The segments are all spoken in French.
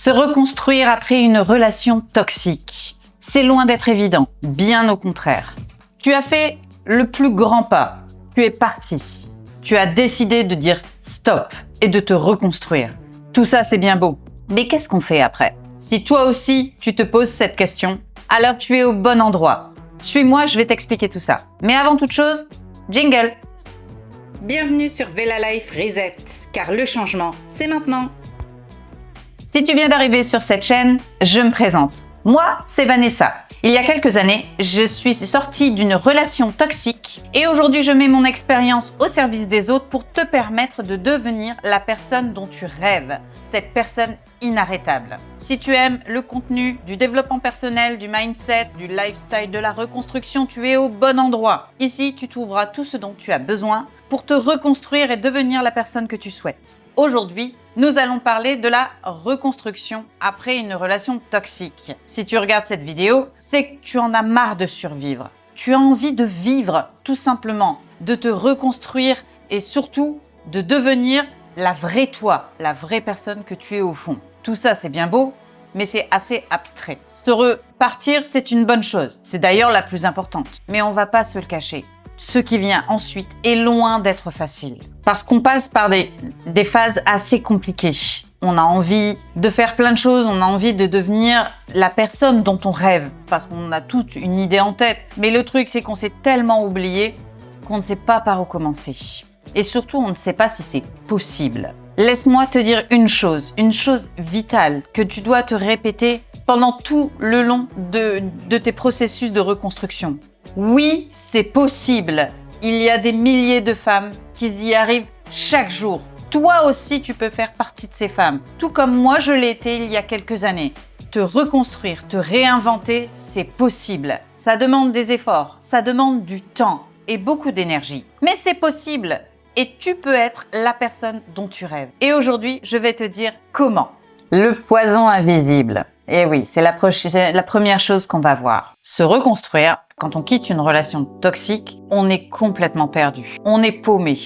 Se reconstruire après une relation toxique, c'est loin d'être évident, bien au contraire. Tu as fait le plus grand pas, tu es parti. Tu as décidé de dire stop et de te reconstruire. Tout ça, c'est bien beau. Mais qu'est-ce qu'on fait après? Si toi aussi, tu te poses cette question, alors tu es au bon endroit. Suis-moi, je vais t'expliquer tout ça. Mais avant toute chose, jingle! Bienvenue sur Vela Life Reset, car le changement, c'est maintenant. Si tu viens d'arriver sur cette chaîne, je me présente. Moi, c'est Vanessa. Il y a quelques années, je suis sortie d'une relation toxique et aujourd'hui, je mets mon expérience au service des autres pour te permettre de devenir la personne dont tu rêves, cette personne inarrêtable. Si tu aimes le contenu du développement personnel, du mindset, du lifestyle, de la reconstruction, tu es au bon endroit. Ici, tu trouveras tout ce dont tu as besoin pour te reconstruire et devenir la personne que tu souhaites. Aujourd'hui, nous allons parler de la reconstruction après une relation toxique. Si tu regardes cette vidéo, c'est que tu en as marre de survivre. Tu as envie de vivre, tout simplement, de te reconstruire et surtout de devenir la vraie toi, la vraie personne que tu es au fond. Tout ça, c'est bien beau, mais c'est assez abstrait. Se repartir, c'est une bonne chose. C'est d'ailleurs la plus importante. Mais on va pas se le cacher. Ce qui vient ensuite est loin d'être facile. Parce qu'on passe par des phases assez compliquées. On a envie de faire plein de choses, on a envie de devenir la personne dont on rêve. Parce qu'on a toute une idée en tête. Mais le truc, c'est qu'on s'est tellement oublié qu'on ne sait pas par où commencer. Et surtout, on ne sait pas si c'est possible. Laisse-moi te dire une chose vitale que tu dois te répéter pendant tout le long de tes processus de reconstruction. Oui, c'est possible. Il y a des milliers de femmes qui y arrivent chaque jour. Toi aussi, tu peux faire partie de ces femmes. Tout comme moi, je l'ai été il y a quelques années. Te reconstruire, te réinventer, c'est possible. Ça demande des efforts, ça demande du temps et beaucoup d'énergie. Mais c'est possible. Et tu peux être la personne dont tu rêves. Et aujourd'hui, je vais te dire comment. Le poison invisible. Et oui, c'est la première chose qu'on va voir. Se reconstruire, quand on quitte une relation toxique, on est complètement perdu. On est paumé.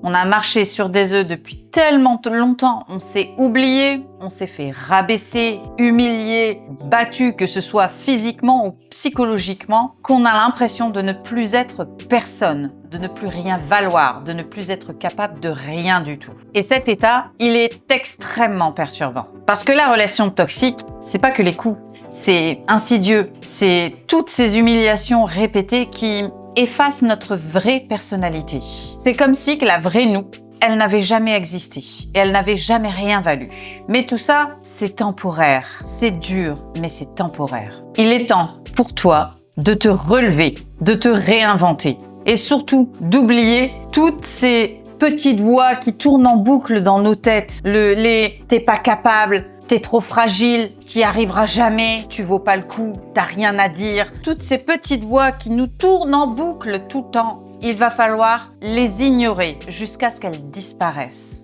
On a marché sur des œufs depuis tellement longtemps. On s'est oublié, on s'est fait rabaisser, humilier, battu, que ce soit physiquement ou psychologiquement, qu'on a l'impression de ne plus être personne, de ne plus rien valoir, de ne plus être capable de rien du tout. Et cet état, il est extrêmement perturbant. Parce que la relation toxique, c'est pas que les coups. C'est insidieux. C'est toutes ces humiliations répétées qui efface notre vraie personnalité. C'est comme si que la vraie nous, elle n'avait jamais existé et elle n'avait jamais rien valu. Mais tout ça, c'est temporaire. C'est dur, mais c'est temporaire. Il est temps pour toi de te relever, de te réinventer et surtout d'oublier toutes ces petites voix qui tournent en boucle dans nos têtes. T'es pas capable, t'es trop fragile, t'y arriveras jamais, tu vaux pas le coup, t'as rien à dire. Toutes ces petites voix qui nous tournent en boucle tout le temps, il va falloir les ignorer jusqu'à ce qu'elles disparaissent.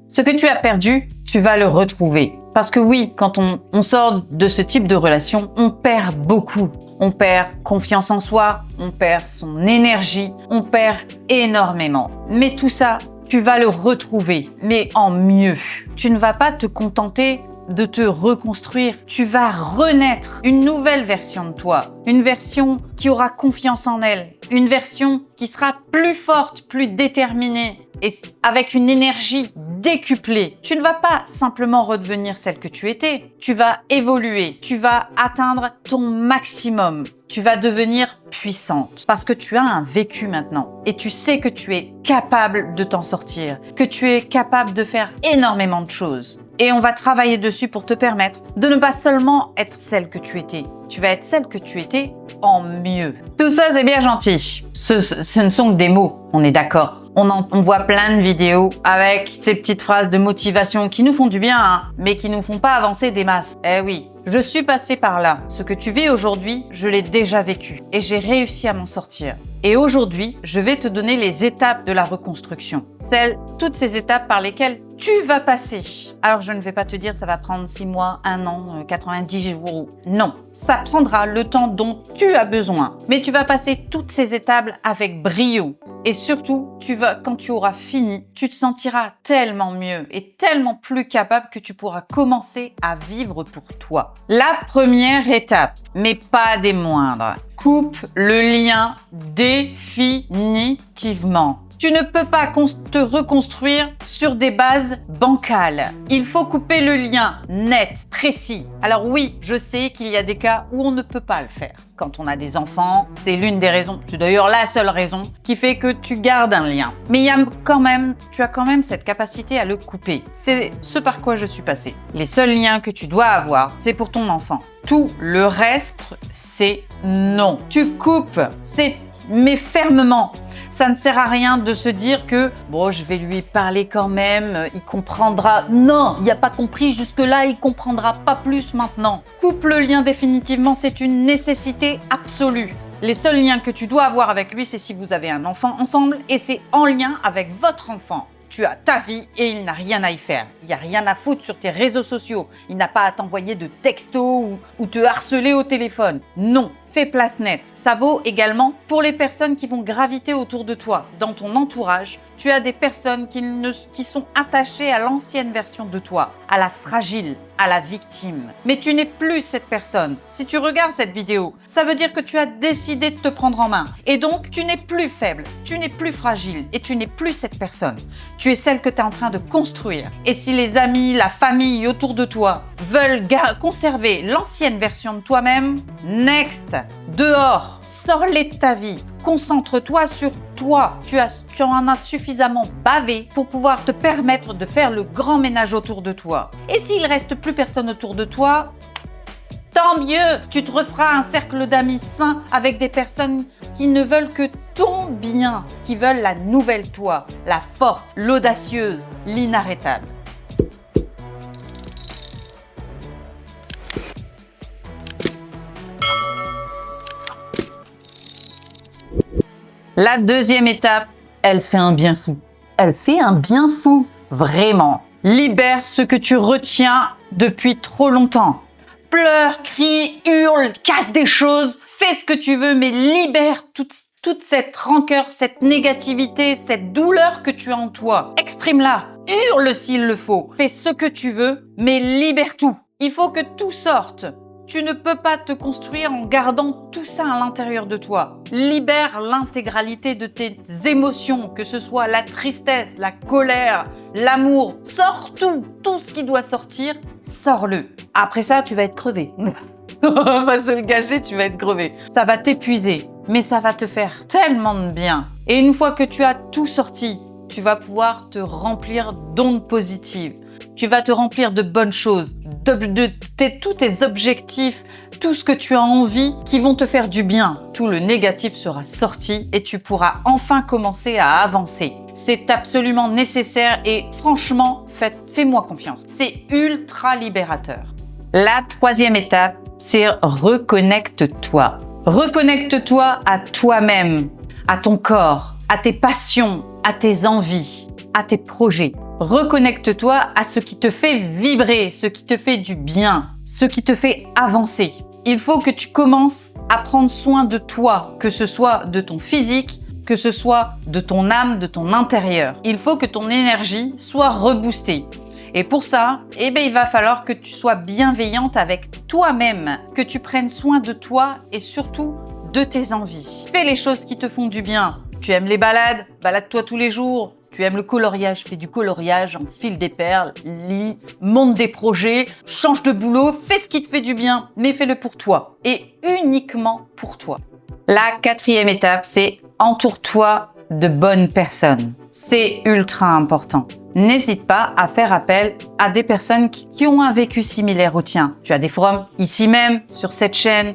Ce que tu as perdu, tu vas le retrouver. Parce que oui, quand on sort de ce type de relation, on perd beaucoup. On perd confiance en soi, on perd son énergie, on perd énormément. Mais tout ça, tu vas le retrouver, mais en mieux. Tu ne vas pas te contenter de te reconstruire. Tu vas renaître une nouvelle version de toi. Une version qui aura confiance en elle. Une version qui sera plus forte, plus déterminée et avec une énergie décuplée. Tu ne vas pas simplement redevenir celle que tu étais. Tu vas évoluer. Tu vas atteindre ton maximum. Tu vas devenir puissante parce que tu as un vécu maintenant et tu sais que tu es capable de t'en sortir, que tu es capable de faire énormément de choses. Et on va travailler dessus pour te permettre de ne pas seulement être celle que tu étais. Tu vas être celle que tu étais en mieux. Tout ça, c'est bien gentil. Ce ne sont que des mots, on est d'accord. On voit plein de vidéos avec ces petites phrases de motivation qui nous font du bien, hein, mais qui nous font pas avancer des masses. Eh oui, je suis passée par là. Ce que tu vis aujourd'hui, je l'ai déjà vécu et j'ai réussi à m'en sortir. Et aujourd'hui, je vais te donner les étapes de la reconstruction. Toutes ces étapes par lesquelles tu vas passer. Alors, je ne vais pas te dire ça va prendre 6 mois, 1 an, 90 jours. Non, ça prendra le temps dont tu as besoin. Mais tu vas passer toutes ces étapes avec brio. Et surtout, quand tu auras fini, tu te sentiras tellement mieux et tellement plus capable que tu pourras commencer à vivre pour toi. La première étape, mais pas des moindres, coupe le lien définitivement. Tu ne peux pas te reconstruire sur des bases bancales. Il faut couper le lien net, précis. Alors oui, je sais qu'il y a des cas où on ne peut pas le faire. Quand on a des enfants, c'est l'une des raisons, c'est d'ailleurs la seule raison qui fait que tu gardes un lien. Mais tu as quand même cette capacité à le couper. C'est ce par quoi je suis passée. Les seuls liens que tu dois avoir, c'est pour ton enfant. Tout le reste, c'est non. Tu coupes, mais fermement. Ça ne sert à rien de se dire que bon, je vais lui parler quand même, il comprendra. Non, il n'a pas compris jusque-là, il comprendra pas plus maintenant. Coupe le lien définitivement, c'est une nécessité absolue. Les seuls liens que tu dois avoir avec lui, c'est si vous avez un enfant ensemble et c'est en lien avec votre enfant. Tu as ta vie et il n'a rien à y faire. Il n'y a rien à foutre sur tes réseaux sociaux. Il n'a pas à t'envoyer de textos ou te harceler au téléphone. Non. Fais place nette. Ça vaut également pour les personnes qui vont graviter autour de toi. Dans ton entourage, tu as des personnes qui sont attachées à l'ancienne version de toi, à la fragile, à la victime. Mais tu n'es plus cette personne. Si tu regardes cette vidéo, ça veut dire que tu as décidé de te prendre en main. Et donc, tu n'es plus faible, tu n'es plus fragile et tu n'es plus cette personne. Tu es celle que tu es en train de construire. Et si les amis, la famille autour de toi veulent conserver l'ancienne version de toi-même, next! Dehors, sors-les de ta vie, concentre-toi sur toi. Tu en as suffisamment bavé pour pouvoir te permettre de faire le grand ménage autour de toi. Et s'il reste plus personne autour de toi, tant mieux, tu te referas un cercle d'amis sains avec des personnes qui ne veulent que ton bien, qui veulent la nouvelle toi, la forte, l'audacieuse, l'inarrêtable. La deuxième étape, elle fait un bien fou. Elle fait un bien fou, vraiment. Libère ce que tu retiens depuis trop longtemps. Pleure, crie, hurle, casse des choses, fais ce que tu veux, mais libère toute cette rancœur, cette négativité, cette douleur que tu as en toi. Exprime-la, hurle s'il le faut. Fais ce que tu veux, mais libère tout. Il faut que tout sorte. Tu ne peux pas te construire en gardant tout ça à l'intérieur de toi. Libère l'intégralité de tes émotions, que ce soit la tristesse, la colère, l'amour. Sors tout ce qui doit sortir, sors-le. Après ça, tu vas être crevé. On va se le gâcher, tu vas être crevé. Ça va t'épuiser, mais ça va te faire tellement de bien. Et une fois que tu as tout sorti, tu vas pouvoir te remplir d'ondes positives. Tu vas te remplir de bonnes choses, tous tes objectifs, tout ce que tu as envie qui vont te faire du bien. Tout le négatif sera sorti et tu pourras enfin commencer à avancer. C'est absolument nécessaire et franchement, fais-moi confiance. C'est ultra libérateur. La troisième étape, c'est reconnecte-toi. Reconnecte-toi à toi-même, à ton corps, à tes passions, à tes envies, à tes projets. Reconnecte-toi à ce qui te fait vibrer, ce qui te fait du bien, ce qui te fait avancer. Il faut que tu commences à prendre soin de toi, que ce soit de ton physique, que ce soit de ton âme, de ton intérieur. Il faut que ton énergie soit reboostée. Et pour ça, il va falloir que tu sois bienveillante avec toi-même, que tu prennes soin de toi et surtout de tes envies. Fais les choses qui te font du bien. Tu aimes les balades? Balade-toi tous les jours. Tu aimes le coloriage, fais du coloriage, enfile des perles, lis, monte des projets, change de boulot, fais ce qui te fait du bien, mais fais-le pour toi et uniquement pour toi. La quatrième étape, c'est entoure-toi de bonnes personnes. C'est ultra important. N'hésite pas à faire appel à des personnes qui ont un vécu similaire au tien. Tu as des forums ici même, sur cette chaîne,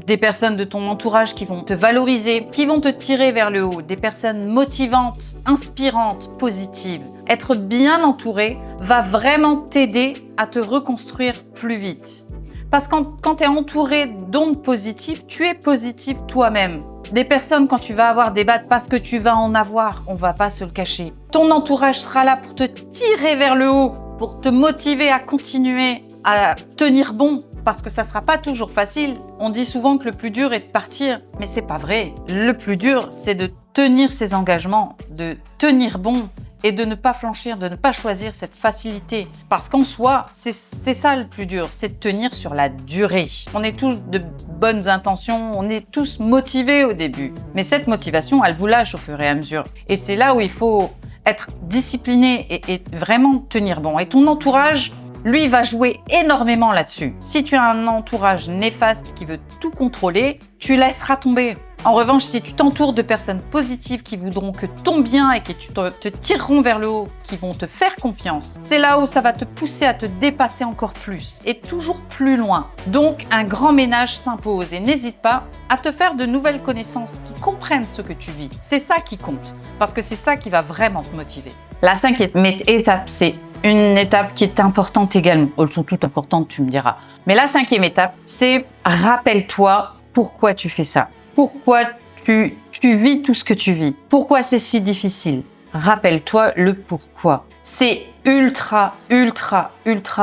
des personnes de ton entourage qui vont te valoriser, qui vont te tirer vers le haut, des personnes motivantes, inspirantes, positives. Être bien entouré va vraiment t'aider à te reconstruire plus vite. Parce que quand tu es entouré d'ondes positives, tu es positif toi-même. Des personnes, quand tu vas avoir des battes, parce que tu vas en avoir, on va pas se le cacher. Ton entourage sera là pour te tirer vers le haut, pour te motiver à continuer à tenir bon. Parce que ça sera pas toujours facile. On dit souvent que le plus dur est de partir, mais c'est pas vrai. Le plus dur, c'est de tenir ses engagements, de tenir bon et de ne pas flanchir, de ne pas choisir cette facilité. Parce qu'en soi, c'est ça le plus dur, c'est de tenir sur la durée. On est tous de bonnes intentions, on est tous motivés au début. Mais cette motivation, elle vous lâche au fur et à mesure. Et c'est là où il faut être discipliné et vraiment tenir bon. Et ton entourage, lui, va jouer énormément là-dessus. Si tu as un entourage néfaste qui veut tout contrôler, tu laisseras tomber. En revanche, si tu t'entoures de personnes positives qui voudront que ton bien et qui te tireront vers le haut, qui vont te faire confiance, c'est là où ça va te pousser à te dépasser encore plus et toujours plus loin. Donc, un grand ménage s'impose et n'hésite pas à te faire de nouvelles connaissances qui comprennent ce que tu vis. C'est ça qui compte, parce que c'est ça qui va vraiment te motiver. La 5e étape, c'est une étape qui est importante également. Elles sont toutes importantes, tu me diras. Mais la 5e étape, c'est rappelle-toi pourquoi tu fais ça. Pourquoi tu vis tout ce que tu vis. Pourquoi c'est si difficile. Rappelle-toi le pourquoi. C'est ultra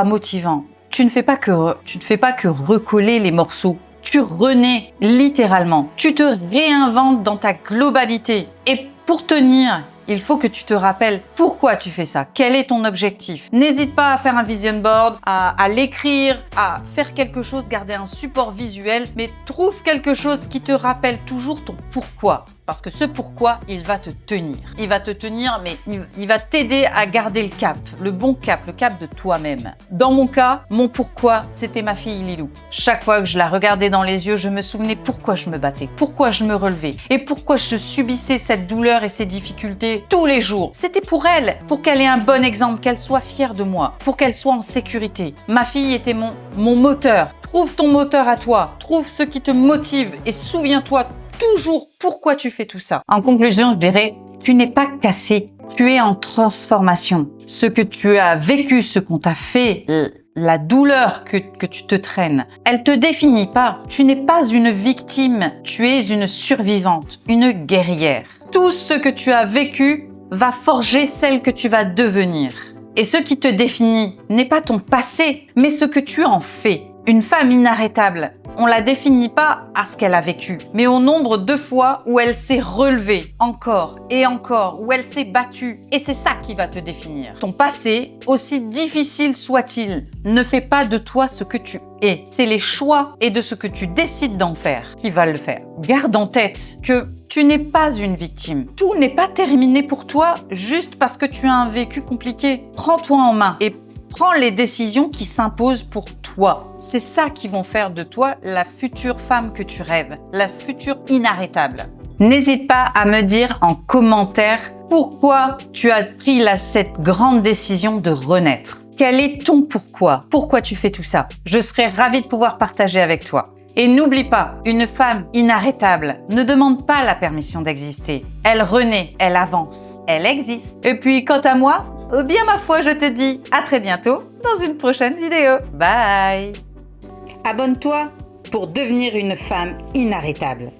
motivant. Tu ne fais pas que recoller les morceaux. Tu renais littéralement. Tu te réinventes dans ta globalité. Et pour tenir, il faut que tu te rappelles pourquoi tu fais ça. Quel est ton objectif? N'hésite pas à faire un vision board, à l'écrire, à faire quelque chose, garder un support visuel, mais trouve quelque chose qui te rappelle toujours ton pourquoi. Parce que ce pourquoi, il va te tenir. Il va te tenir, mais il va t'aider à garder le cap, le bon cap, le cap de toi-même. Dans mon cas, mon pourquoi, c'était ma fille Lilou. Chaque fois que je la regardais dans les yeux, je me souvenais pourquoi je me battais, pourquoi je me relevais et pourquoi je subissais cette douleur et ces difficultés tous les jours. C'était pour elle, pour qu'elle ait un bon exemple, qu'elle soit fière de moi, pour qu'elle soit en sécurité. Ma fille était mon moteur. Trouve ton moteur à toi, trouve ce qui te motive et souviens-toi toujours pourquoi tu fais tout ça. En conclusion, je dirais, tu n'es pas cassé, tu es en transformation. Ce que tu as vécu, ce qu'on t'a fait, la douleur que tu te traînes, elle te définit pas. Tu n'es pas une victime, tu es une survivante, une guerrière. Tout ce que tu as vécu va forger celle que tu vas devenir. Et ce qui te définit n'est pas ton passé, mais ce que tu en fais. Une femme inarrêtable, on la définit pas à ce qu'elle a vécu, mais au nombre de fois où elle s'est relevée, encore et encore, où elle s'est battue. Et c'est ça qui va te définir. Ton passé, aussi difficile soit-il, ne fait pas de toi ce que tu es. C'est les choix et de ce que tu décides d'en faire qui va le faire. Garde en tête que tu n'es pas une victime. Tout n'est pas terminé pour toi juste parce que tu as un vécu compliqué. Prends-toi en main et prends les décisions qui s'imposent pour toi. C'est ça qui vont faire de toi la future femme que tu rêves, la future inarrêtable. N'hésite pas à me dire en commentaire pourquoi tu as pris cette grande décision de renaître. Quel est ton pourquoi? Pourquoi tu fais tout ça? Je serais ravie de pouvoir partager avec toi. Et n'oublie pas, une femme inarrêtable ne demande pas la permission d'exister. Elle renaît, elle avance, elle existe. Et puis, quant à moi, bien ma foi, je te dis à très bientôt dans une prochaine vidéo. Bye! Abonne-toi pour devenir une femme inarrêtable.